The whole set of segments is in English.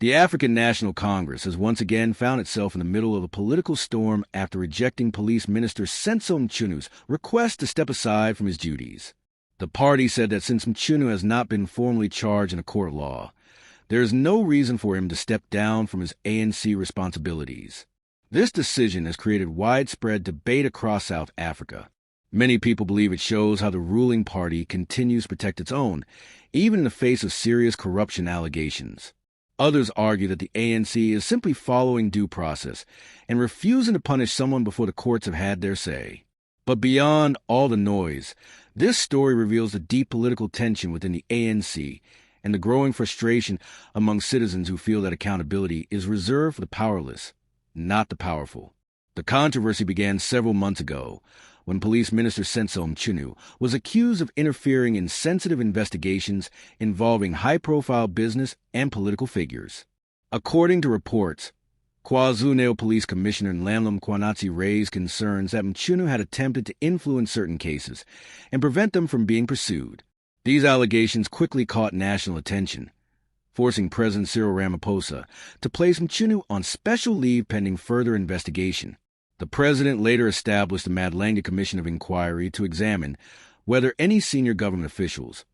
The African National Congress has once again found itself in the middle of a political storm after rejecting Police Minister Senzo Mchunu's request to step aside from his duties. The party said that since Mchunu has not been formally charged in a court of law, there is no reason for him to step down from his ANC responsibilities. This decision has created widespread debate across South Africa. Many people believe it shows how the ruling party continues to protect its own, even in the face of serious corruption allegations. Others argue that the ANC is simply following due process and refusing to punish someone before the courts have had their say. But beyond all the noise, this story reveals the deep political tension within the ANC and the growing frustration among citizens who feel that accountability is reserved for the powerless, not the powerful. The controversy began several months ago when Police Minister Senzo Mchunu was accused of interfering in sensitive investigations involving high-profile business and political figures. According to reports, KwaZulu-Natal Police Commissioner Madlanga Commission raised concerns that Mchunu had attempted to influence certain cases and prevent them from being pursued. These allegations quickly caught national attention, forcing President Cyril Ramaphosa to place Mchunu on special leave pending further investigation. The president later established the Madlanga Commission of Inquiry to examine whether any senior government officials,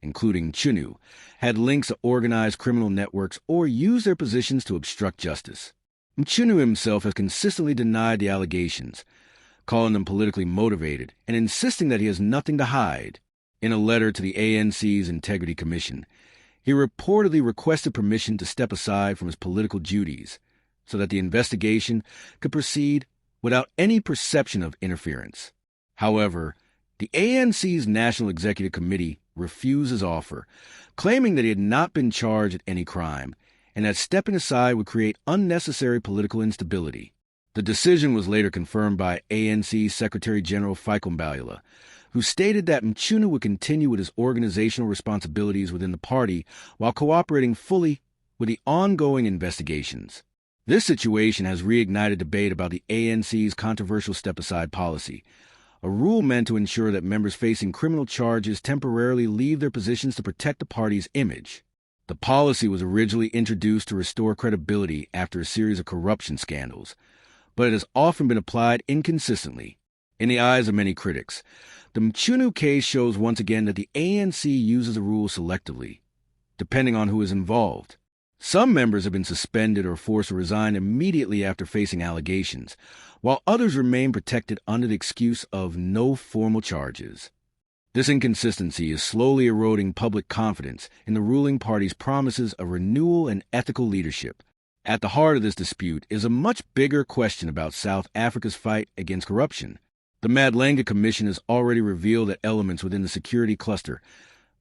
including Mchunu, had links to organized criminal networks or used their positions to obstruct justice. Mchunu himself has consistently denied the allegations, calling them politically motivated and insisting that he has nothing to hide. In a letter to the ANC's Integrity Commission, he reportedly requested permission to step aside from his political duties so that the investigation could proceed without any perception of interference. However, the ANC's National Executive Committee refused his offer, claiming that he had not been charged with any crime and that stepping aside would create unnecessary political instability. The decision was later confirmed by ANC Secretary General Mbalula, who stated that Mchunu would continue with his organizational responsibilities within the party while cooperating fully with the ongoing investigations. This situation has reignited debate about the ANC's controversial step-aside policy, a rule meant to ensure that members facing criminal charges temporarily leave their positions to protect the party's image. The policy was originally introduced to restore credibility after a series of corruption scandals, but it has often been applied inconsistently. In the eyes of many critics, the Mchunu case shows once again that the ANC uses the rule selectively, depending on who is involved. Some members have been suspended or forced to resign immediately after facing allegations, while others remain protected under the excuse of no formal charges. This inconsistency is slowly eroding public confidence in the ruling party's promises of renewal and ethical leadership. At the heart of this dispute is a much bigger question about South Africa's fight against corruption. The Madlanga Commission has already revealed that elements within the security cluster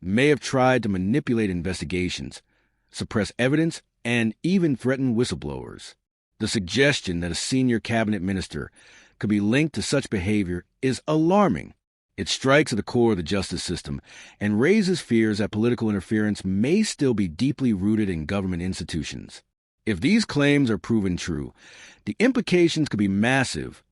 may have tried to manipulate investigations, suppress evidence, and even threaten whistleblowers. The suggestion that a senior cabinet minister could be linked to such behavior is alarming. It strikes at the core of the justice system and raises fears that political interference may still be deeply rooted in government institutions. If these claims are proven true, the implications could be massive,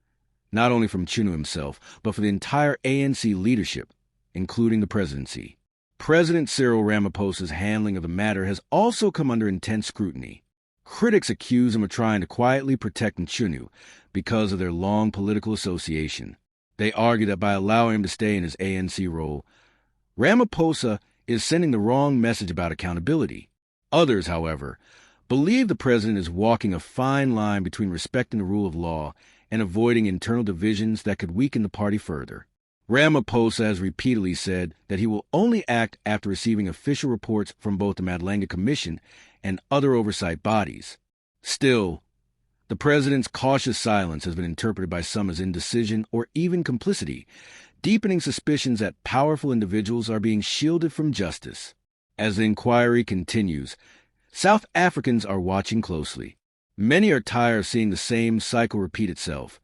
not only for Mchunu himself, but for the entire ANC leadership, including the presidency. President Cyril Ramaphosa's handling of the matter has also come under intense scrutiny. Critics accuse him of trying to quietly protect Mchunu because of their long political association. They argue that by allowing him to stay in his ANC role, Ramaphosa is sending the wrong message about accountability. Others, however, believe the president is walking a fine line between respecting the rule of law and avoiding internal divisions that could weaken the party further. Ramaphosa has repeatedly said that he will only act after receiving official reports from both the Madlanga Commission and other oversight bodies. Still, the president's cautious silence has been interpreted by some as indecision or even complicity, deepening suspicions that powerful individuals are being shielded from justice. As the inquiry continues, South Africans are watching closely. Many are tired of seeing the same cycle repeat itself.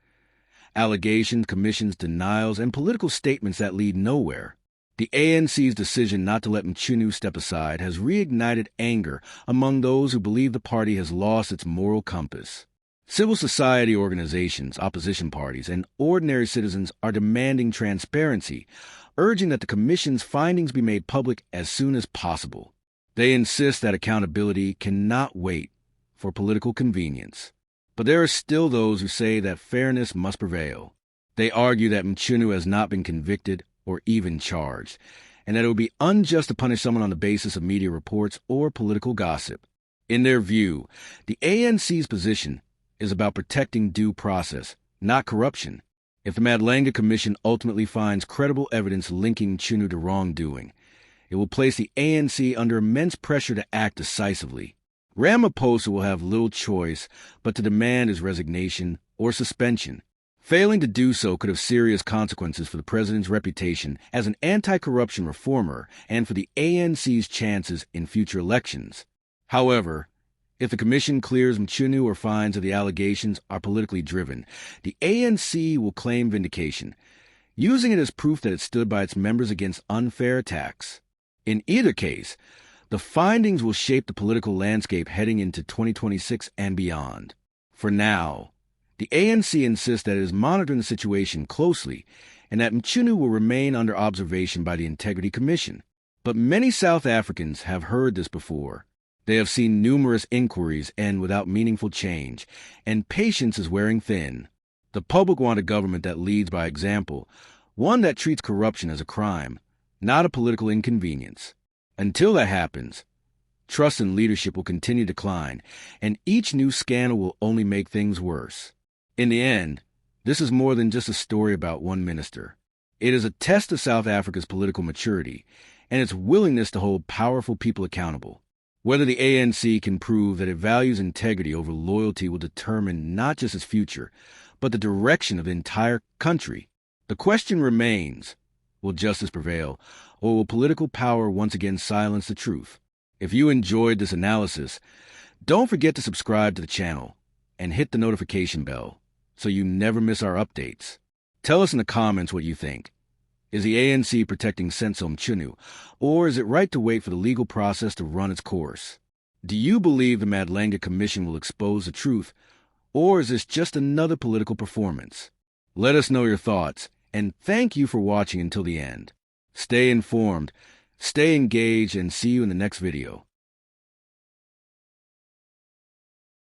Allegations, commissions, denials, and political statements that lead nowhere. The ANC's decision not to let Mchunu step aside has reignited anger among those who believe the party has lost its moral compass. Civil society organizations, opposition parties, and ordinary citizens are demanding transparency, urging that the Commission's findings be made public as soon as possible. They insist that accountability cannot wait for political convenience. But there are still those who say that fairness must prevail. They argue that Mchunu has not been convicted or even charged, and that it would be unjust to punish someone on the basis of media reports or political gossip. In their view, the ANC's position is about protecting due process, not corruption. If the Madlanga Commission ultimately finds credible evidence linking Mchunu to wrongdoing, it will place the ANC under immense pressure to act decisively. Ramaphosa will have little choice but to demand his resignation or suspension. Failing to do so could have serious consequences for the president's reputation as an anti-corruption reformer and for the ANC's chances in future elections. However, if the commission clears Mchunu or finds that the allegations are politically driven, the ANC will claim vindication, using it as proof that it stood by its members against unfair attacks. In either case, the findings will shape the political landscape heading into 2026 and beyond. For now, the ANC insists that it is monitoring the situation closely and that Mchunu will remain under observation by the Integrity Commission. But many South Africans have heard this before. They have seen numerous inquiries end without meaningful change, and patience is wearing thin. The public want a government that leads by example, one that treats corruption as a crime, not a political inconvenience. Until that happens, trust in leadership will continue to decline, and each new scandal will only make things worse. In the end, this is more than just a story about one minister. It is a test of South Africa's political maturity and its willingness to hold powerful people accountable. Whether the ANC can prove that it values integrity over loyalty will determine not just its future, but the direction of the entire country. The question remains, will justice prevail, or will political power once again silence the truth? If you enjoyed this analysis, don't forget to subscribe to the channel and hit the notification bell so you never miss our updates. Tell us in the comments what you think. Is the ANC protecting Senzo Mchunu, or is it right to wait for the legal process to run its course? Do you believe the Madlanga Commission will expose the truth, or is this just another political performance? Let us know your thoughts, and thank you for watching until the end. Stay informed, stay engaged, and see you in the next video.